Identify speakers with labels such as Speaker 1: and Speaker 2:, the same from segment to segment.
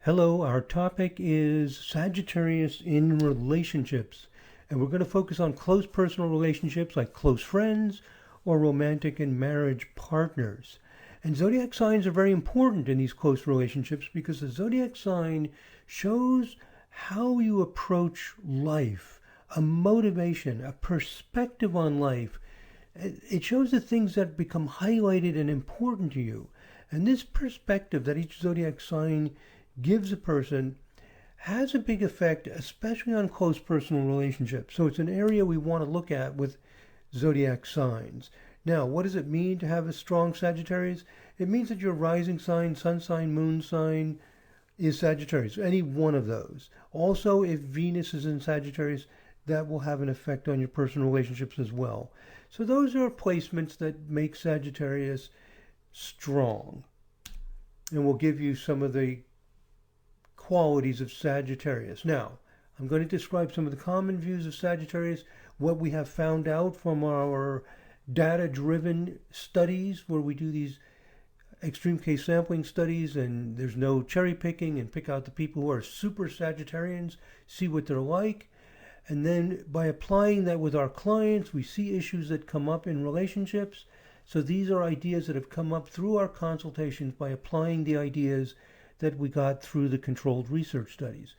Speaker 1: Hello, our topic is Sagittarius in relationships. And we're going to focus on close personal relationships like close friends or romantic and marriage partners. And zodiac signs are very important in these close relationships because the zodiac sign shows how you approach life, a motivation, a perspective on life. It shows the things that become highlighted and important to you. And this perspective that each zodiac sign gives a person has a big effect, especially on close personal relationships. So it's an area we want to look at with zodiac signs. Now, what does it mean to have a strong Sagittarius? It means that your rising sign, sun sign, moon sign is Sagittarius, any one of those. Also, if Venus is in Sagittarius, that will have an effect on your personal relationships as well. So those are placements that make Sagittarius strong. And we'll give you some of the qualities of Sagittarius. Now, I'm going to describe some of the common views of Sagittarius, what we have found out from our data-driven studies where we do these extreme case sampling studies and there's no cherry picking and pick out the people who are super Sagittarians, see what they're like. And then by applying that with our clients, we see issues that come up in relationships. So these are ideas that have come up through our consultations by applying the ideas that we got through the controlled research studies.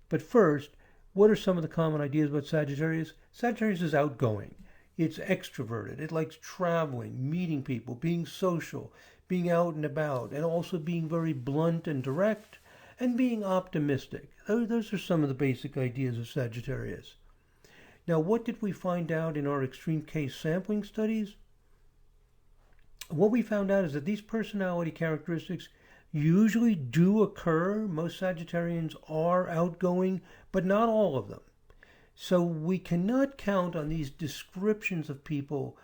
Speaker 1: But first, what are some of the common ideas about Sagittarius? Sagittarius is outgoing. It's extroverted. It likes traveling, meeting people, being social, being out and about, and also being very blunt and direct, and being optimistic. Those are some of the basic ideas of Sagittarius. Now, what did we find out in our extreme case sampling studies? What we found out is that these personality characteristics usually do occur. Most Sagittarians are outgoing, but not all of them. So we cannot count on these descriptions of people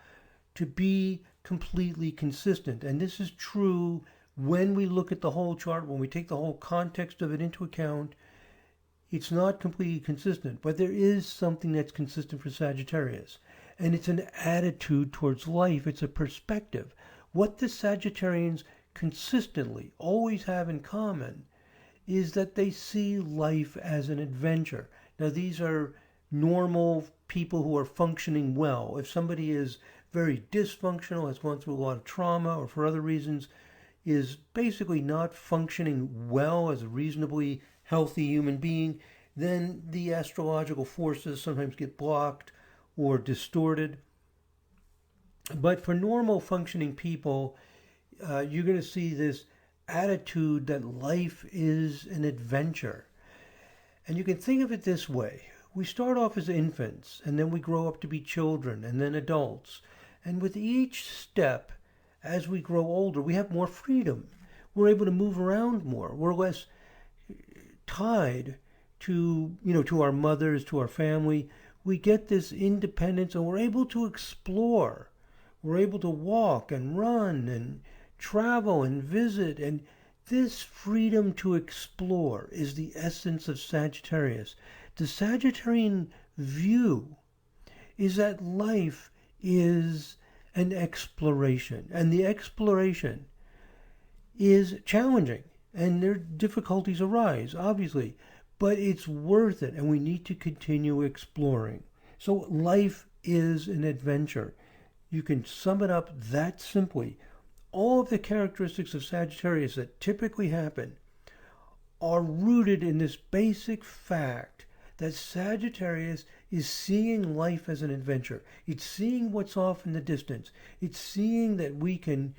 Speaker 1: to be completely consistent. And this is true when we look at the whole chart, when we take the whole context of it into account. It's not completely consistent, but there is something that's consistent for Sagittarius. And it's an attitude towards life. It's a perspective. What the Sagittarians consistently always have in common is that they see life as an adventure. Now, these are normal people who are functioning well. If somebody is very dysfunctional, has gone through a lot of trauma, or for other reasons is basically not functioning well as a reasonably healthy human being, then the astrological forces sometimes get blocked or distorted. But for normal functioning people, you're going to see this attitude that life is an adventure. And you can think of it this way. We start off as infants, and then we grow up to be children, and then adults. And with each step, as we grow older, we have more freedom. We're able to move around more. We're less tied to our mothers, to our family. We get this independence, and we're able to explore. We're able to walk and run and travel and visit, and this freedom to explore is the essence of Sagittarius. The Sagittarian view is that life is an exploration, and the exploration is challenging, and there difficulties arise, obviously, but it's worth it, and we need to continue exploring. So life is an adventure. You can sum it up that simply. All of the characteristics of Sagittarius that typically happen are rooted in this basic fact that Sagittarius is seeing life as an adventure. It's seeing what's off in the distance. It's seeing that we can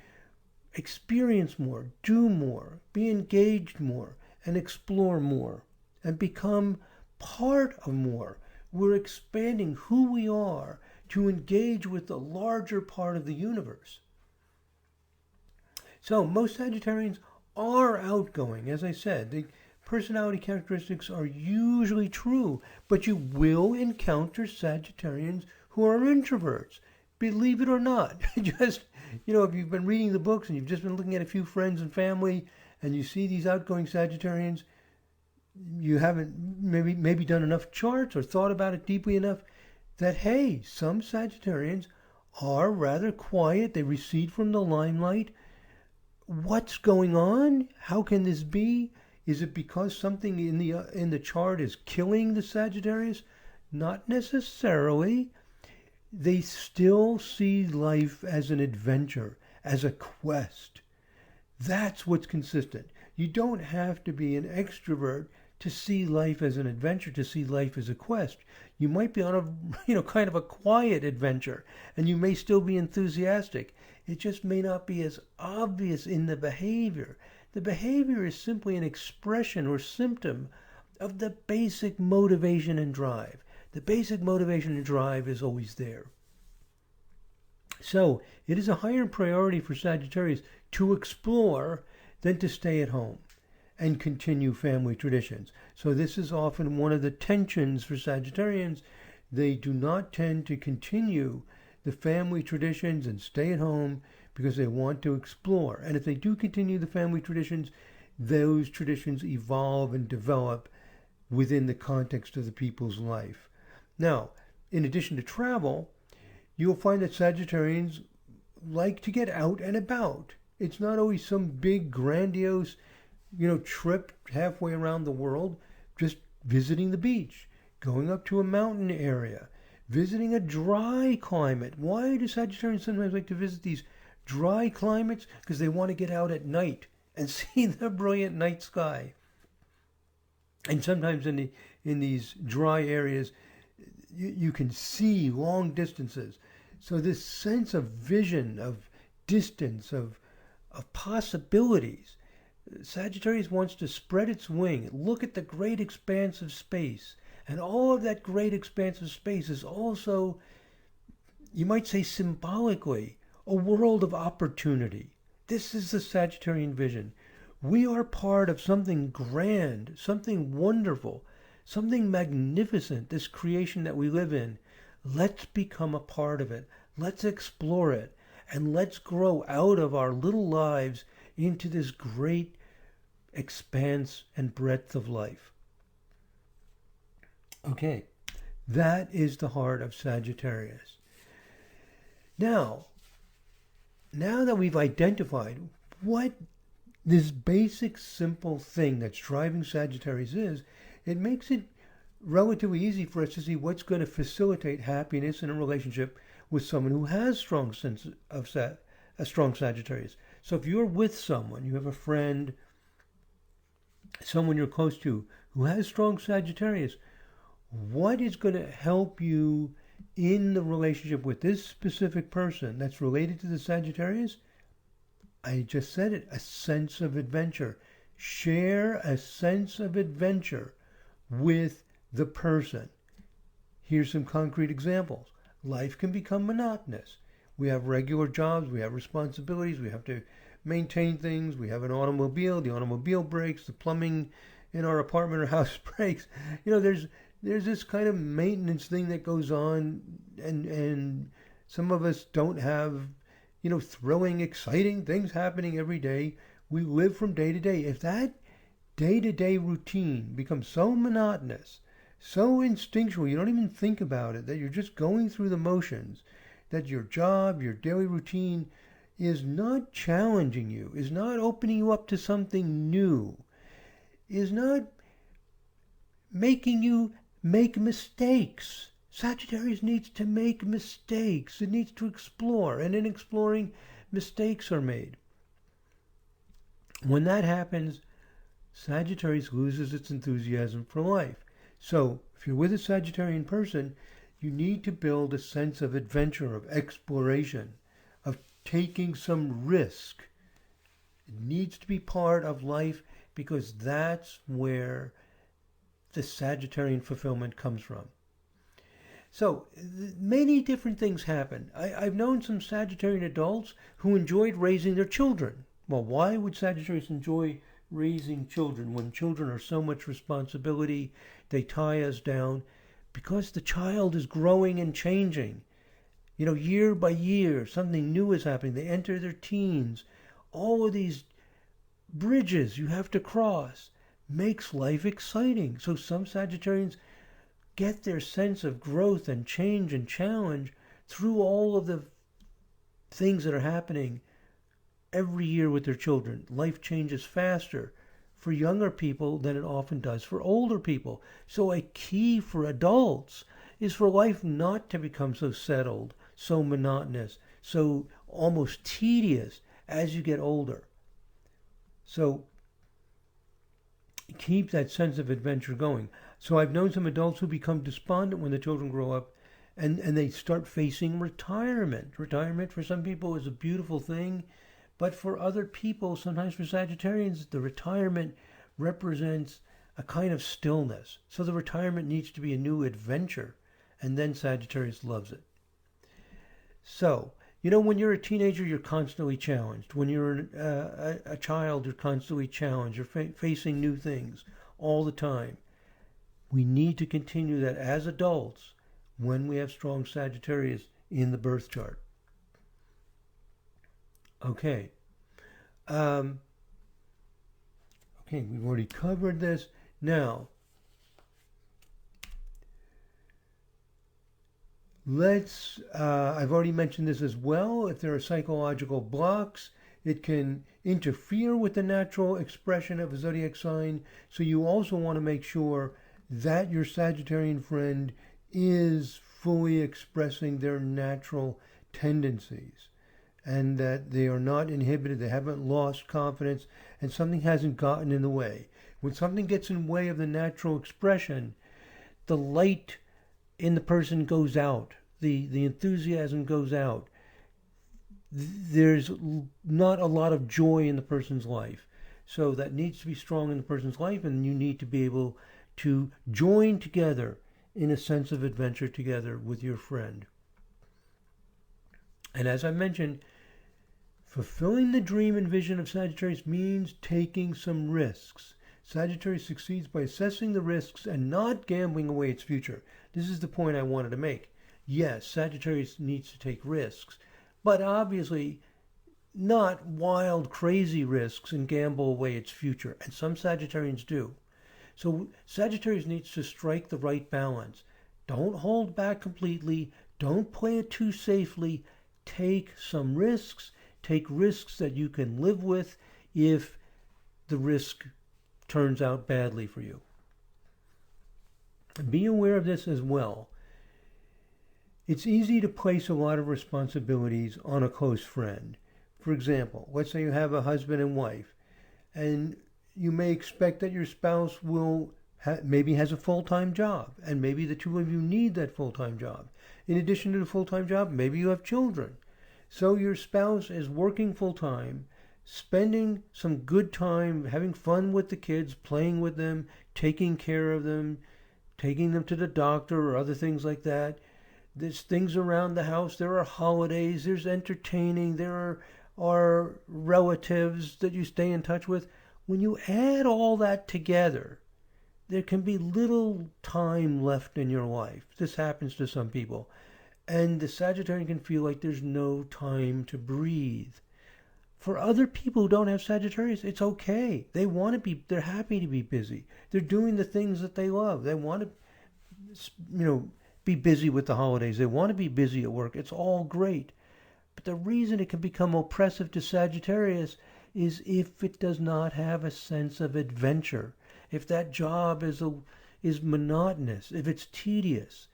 Speaker 1: experience more, do more, be engaged more, and explore more, and become part of more. We're expanding who we are to engage with the larger part of the universe. So most Sagittarians are outgoing. As I said, the personality characteristics are usually true, but you will encounter Sagittarians who are introverts. Believe it or not. Just, if you've been reading the books and you've just been looking at a few friends and family and you see these outgoing Sagittarians, you haven't maybe done enough charts or thought about it deeply enough that, hey, some Sagittarians are rather quiet. They recede from the limelight. What's going on? How can this be? Is it because something in the chart is killing the Sagittarius? Not necessarily. They still see life as an adventure, as a quest. That's what's consistent. You don't have to be an extrovert to see life as an adventure, to see life as a quest. You might be on a, kind of a quiet adventure, and you may still be enthusiastic. It just may not be as obvious in the behavior. The behavior is simply an expression or symptom of the basic motivation and drive. The basic motivation and drive is always there. So it is a higher priority for Sagittarius to explore than to stay at home and continue family traditions. So this is often one of the tensions for Sagittarians. They do not tend to continue the family traditions and stay at home because they want to explore. And if they do continue the family traditions, those traditions evolve and develop within the context of the people's life. Now, in addition to travel, you'll find that Sagittarians like to get out and about. It's not always some big, grandiose, trip halfway around the world, just visiting the beach, going up to a mountain area, visiting a dry climate. Why do Sagittarians sometimes like to visit these dry climates? Because they want to get out at night and see the brilliant night sky. And sometimes in these dry areas, you can see long distances. So this sense of vision, of distance, of possibilities, Sagittarius wants to spread its wing, look at the great expanse of space. And all of that great expanse of space is also, you might say symbolically, a world of opportunity. This is the Sagittarian vision. We are part of something grand, something wonderful, something magnificent, this creation that we live in. Let's become a part of it. Let's explore it. And let's grow out of our little lives into this great expanse and breadth of life. Okay, that is the heart of Sagittarius. Now that we've identified what this basic, simple thing that's driving Sagittarius is, it makes it relatively easy for us to see what's going to facilitate happiness in a relationship with someone who has a strong Sagittarius. So if you're with someone, you have a friend, someone you're close to who has strong Sagittarius, what is going to help you in the relationship with this specific person that's related to the Sagittarius? I just said it, a sense of adventure. Share a sense of adventure with the person. Here's some concrete examples. Life can become monotonous. We have regular jobs, we have responsibilities, we have to maintain things, we have an automobile, the automobile breaks, the plumbing in our apartment or house breaks. There's this kind of maintenance thing that goes on, and some of us don't have, thrilling, exciting things happening every day. We live from day to day. If that day-to-day routine becomes so monotonous, so instinctual, you don't even think about it, that you're just going through the motions, that your job, your daily routine is not challenging you, is not opening you up to something new, is not making you make mistakes. Sagittarius needs to make mistakes. It needs to explore, and in exploring, mistakes are made. When that happens, Sagittarius loses its enthusiasm for life. So, if you're with a Sagittarian person, you need to build a sense of adventure, of exploration, of taking some risk. It needs to be part of life because that's where the Sagittarian fulfillment comes from. So, many different things happen. I've known some Sagittarian adults who enjoyed raising their children. Well, why would Sagittarius enjoy raising children when children are so much responsibility? They tie us down because the child is growing and changing. Year by year, something new is happening. They enter their teens. All of these bridges you have to cross makes life exciting. So some Sagittarians get their sense of growth and change and challenge through all of the things that are happening every year with their children. Life changes faster for younger people than it often does for older people. So a key for adults is for life not to become so settled, so monotonous, so almost tedious as you get older. So keep that sense of adventure going. So I've known some adults who become despondent when the children grow up and they start facing retirement. Retirement for some people is a beautiful thing, but for other people, sometimes for Sagittarians, the retirement represents a kind of stillness. So the retirement needs to be a new adventure, and then Sagittarius loves it. So, when you're a teenager, you're constantly challenged. When you're a child, you're constantly challenged. You're facing new things all the time. We need to continue that as adults when we have strong Sagittarius in the birth chart. Okay. Okay, we've already covered this. Now, I've already mentioned this as well. If there are psychological blocks, it can interfere with the natural expression of a zodiac sign. So you also want to make sure that your Sagittarian friend is fully expressing their natural tendencies and that they are not inhibited, they haven't lost confidence, and something hasn't gotten in the way. When something gets in the way of the natural expression, the light in the person goes out. The enthusiasm goes out. There's not a lot of joy in the person's life. So that needs to be strong in the person's life, and you need to be able to join together in a sense of adventure together with your friend. And as I mentioned, fulfilling the dream and vision of Sagittarius means taking some risks. Sagittarius succeeds by assessing the risks and not gambling away its future. This is the point I wanted to make. Yes, Sagittarius needs to take risks, but obviously not wild, crazy risks and gamble away its future. And some Sagittarians do. So Sagittarius needs to strike the right balance. Don't hold back completely. Don't play it too safely. Take some risks. Take risks that you can live with if the risk turns out badly for you. Be aware of this as well. It's easy to place a lot of responsibilities on a close friend. For example, let's say you have a husband and wife, and you may expect that your spouse will maybe has a full-time job, and maybe the two of you need that full-time job. In addition to the full-time job, maybe you have children. So your spouse is working full-time, spending some good time, having fun with the kids, playing with them, taking care of them, taking them to the doctor or other things like that. There's things around the house. There are holidays. There's entertaining. There are relatives that you stay in touch with. When you add all that together, there can be little time left in your life. This happens to some people. And the Sagittarian can feel like there's no time to breathe. For other people who don't have Sagittarius, it's okay. They're happy to be busy. They're doing the things that they love. They want to, be busy with the holidays. They want to be busy at work. It's all great. But the reason it can become oppressive to Sagittarius is if it does not have a sense of adventure. If that job is monotonous, if it's tedious,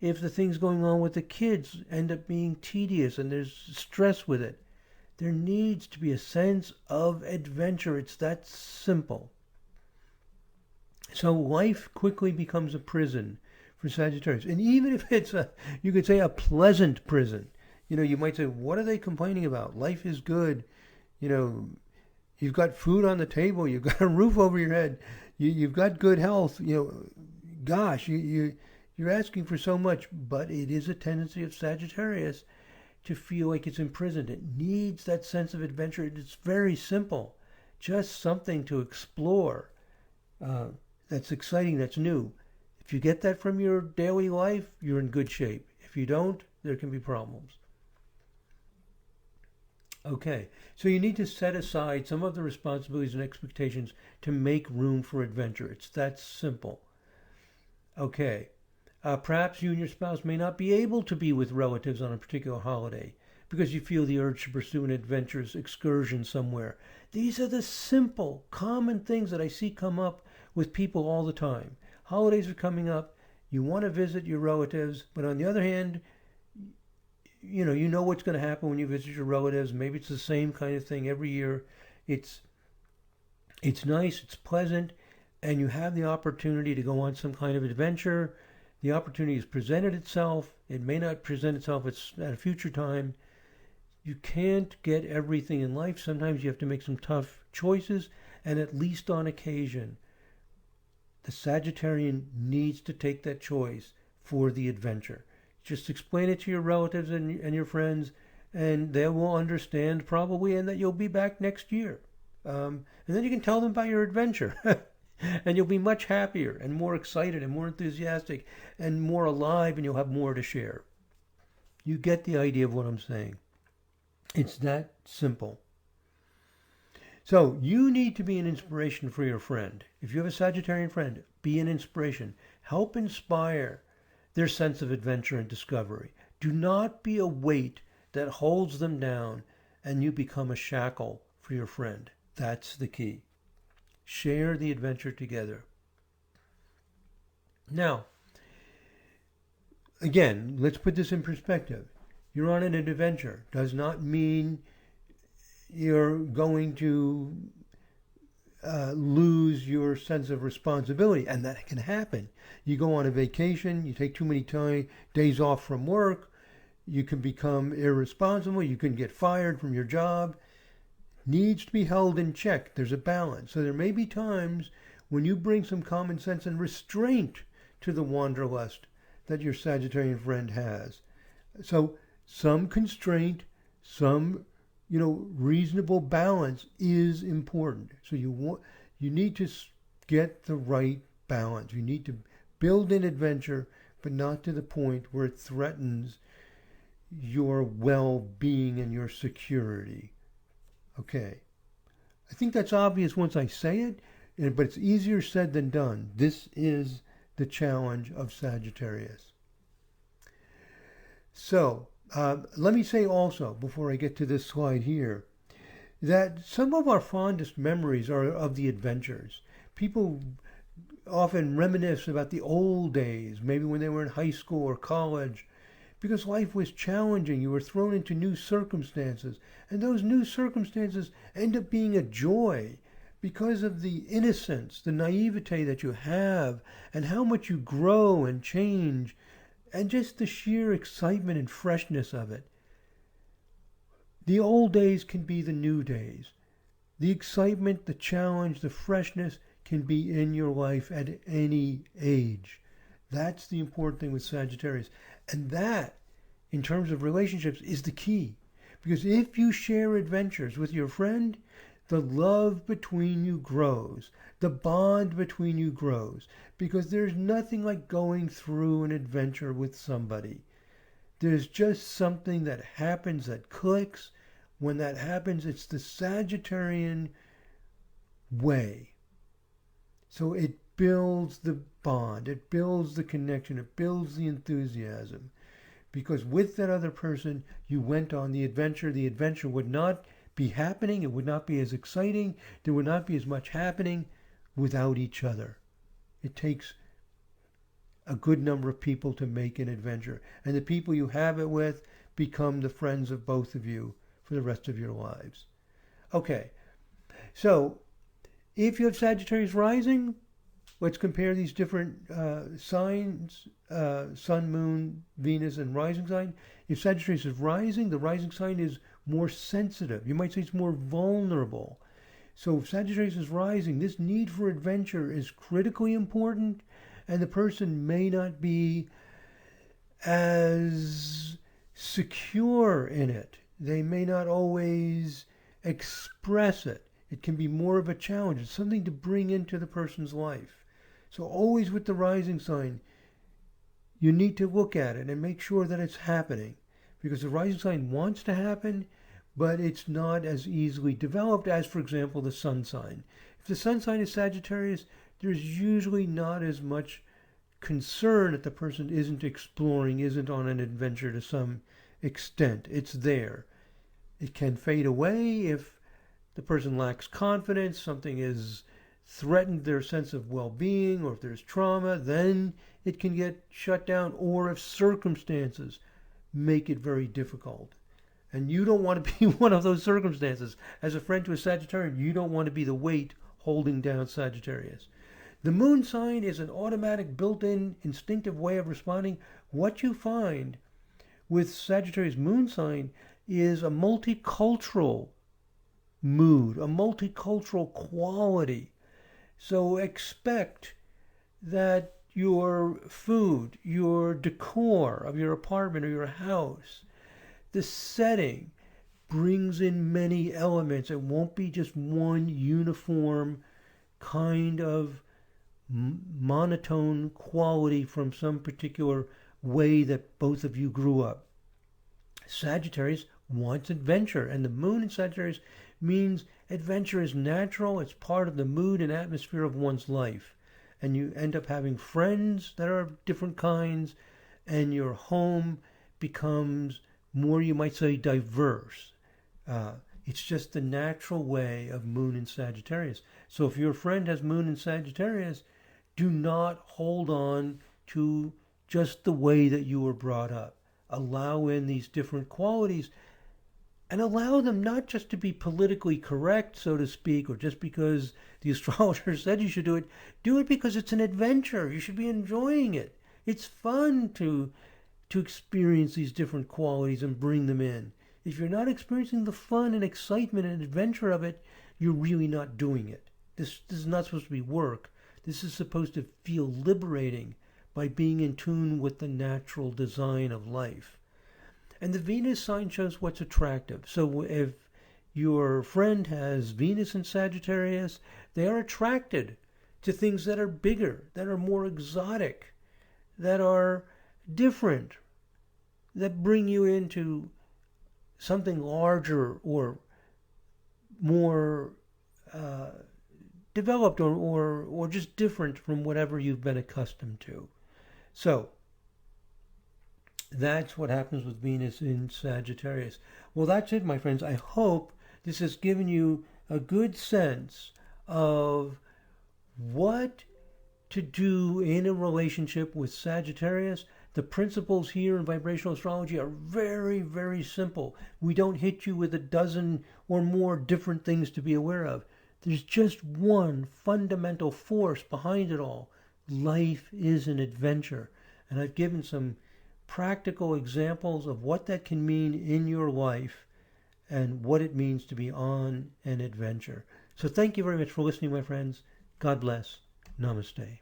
Speaker 1: if the things going on with the kids end up being tedious and there's stress with it. There needs to be a sense of adventure. It's that simple. So life quickly becomes a prison for Sagittarius. And even if it's you could say a pleasant prison. You might say, what are they complaining about? Life is good. You've got food on the table. You've got a roof over your head. You've got good health. Gosh, you're asking for so much. But it is a tendency of Sagittarius to feel like it's imprisoned. It needs that sense of adventure. It's very simple. Just something to explore that's exciting, that's new. If you get that from your daily life, you're in good shape. If you don't, there can be problems. Okay, so you need to set aside some of the responsibilities and expectations to make room for adventure. It's that simple. Okay, perhaps you and your spouse may not be able to be with relatives on a particular holiday, because you feel the urge to pursue an adventurous excursion somewhere. These are the simple, common things that I see come up with people all the time. Holidays are coming up. You want to visit your relatives, but on the other hand, you know what's going to happen when you visit your relatives. Maybe it's the same kind of thing every year. It's nice, it's pleasant, and you have the opportunity to go on some kind of adventure. The opportunity has presented itself. It may not present itself at a future time. You can't get everything in life. Sometimes you have to make some tough choices, and at least on occasion, the Sagittarian needs to take that choice for the adventure. Just explain it to your relatives and your friends, and they will understand probably, and that you'll be back next year. And then you can tell them about your adventure. And you'll be much happier and more excited and more enthusiastic and more alive, and you'll have more to share. You get the idea of what I'm saying. It's that simple. So you need to be an inspiration for your friend. If you have a Sagittarian friend, be an inspiration. Help inspire their sense of adventure and discovery. Do not be a weight that holds them down and you become a shackle for your friend. That's the key. Share the adventure together. Now, again, let's put this in perspective. You're on an adventure. Does not mean you're going to lose your sense of responsibility, and that can happen. You go on a vacation, you take too many days off from work, you can become irresponsible, you can get fired from your job. Needs to be held in check. There's a balance. So there may be times when you bring some common sense and restraint to the wanderlust that your Sagittarian friend has. So some constraint, some reasonable balance is important. So you need to get the right balance. You need to build an adventure, but not to the point where it threatens your well-being and your security. Okay. I think that's obvious once I say it, but it's easier said than done. This is the challenge of Sagittarius. So, let me say also, before I get to this slide here, that some of our fondest memories are of the adventures. People often reminisce about the old days, maybe when they were in high school or college, because life was challenging. You were thrown into new circumstances, and those new circumstances end up being a joy because of the innocence, the naivete that you have, and how much you grow and change, and just the sheer excitement and freshness of it. The old days can be the new days. The excitement, the challenge, the freshness can be in your life at any age. That's the important thing with Sagittarius. And that, in terms of relationships, is the key. Because if you share adventures with your friend, the love between you grows. The bond between you grows. Because there's nothing like going through an adventure with somebody. There's just something that happens that clicks. When that happens, it's the Sagittarian way. So it builds the bond, it builds the connection, it builds the enthusiasm. Because with that other person, you went on the adventure. The adventure would not be happening, it would not be as exciting, there would not be as much happening without each other. It takes a good number of people to make an adventure. And the people you have it with become the friends of both of you for the rest of your lives. Okay, so if you have Sagittarius rising, let's compare these different signs, Sun, Moon, Venus, and rising sign. If Sagittarius is rising, the rising sign is more sensitive. You might say it's more vulnerable. So if Sagittarius is rising, this need for adventure is critically important, and the person may not be as secure in it. They may not always express it. It can be more of a challenge. It's something to bring into the person's life. So always with the rising sign, you need to look at it and make sure that it's happening. Because the rising sign wants to happen, but it's not as easily developed as, for example, the sun sign. If the sun sign is Sagittarius, there's usually not as much concern that the person isn't exploring, isn't on an adventure to some extent. It's there. It can fade away if the person lacks confidence, something has threatened their sense of well-being, or if there's trauma, then it can get shut down, or if circumstances make it very difficult. And you don't want to be one of those circumstances. As a friend to a Sagittarian, you don't want to be the weight holding down Sagittarius. The moon sign is an automatic, built-in, instinctive way of responding. What you find with Sagittarius moon sign is a multicultural mood, a multicultural quality. So expect that your food, your decor of your apartment or your house, the setting brings in many elements. It won't be just one uniform kind of monotone quality from some particular way that both of you grew up. Sagittarius wants adventure, and the moon in Sagittarius means adventure is natural. It's part of the mood and atmosphere of one's life. And you end up having friends that are of different kinds, and your home becomes more, you might say, diverse. It's just the natural way of moon in Sagittarius. So if your friend has moon in Sagittarius, do not hold on to just the way that you were brought up. Allow in these different qualities, and allow them not just to be politically correct, so to speak, or just because the astrologer said you should do it because it's an adventure. You should be enjoying it. It's fun to experience these different qualities and bring them in. If you're not experiencing the fun and excitement and adventure of it, you're really not doing it. This is not supposed to be work. This is supposed to feel liberating by being in tune with the natural design of life. And the Venus sign shows what's attractive. So if your friend has Venus in Sagittarius, they are attracted to things that are bigger, that are more exotic, that are different, that bring you into something larger or more developed, or just different from whatever you've been accustomed to. So that's what happens with Venus in Sagittarius. Well, that's it, my friends. I hope this has given you a good sense of what to do in a relationship with Sagittarius. The principles here in vibrational astrology are very, very simple. We don't hit you with a dozen or more different things to be aware of. There's just one fundamental force behind it all. Life is an adventure. And I've given some practical examples of what that can mean in your life and what it means to be on an adventure. So thank you very much for listening, my friends. God bless. Namaste.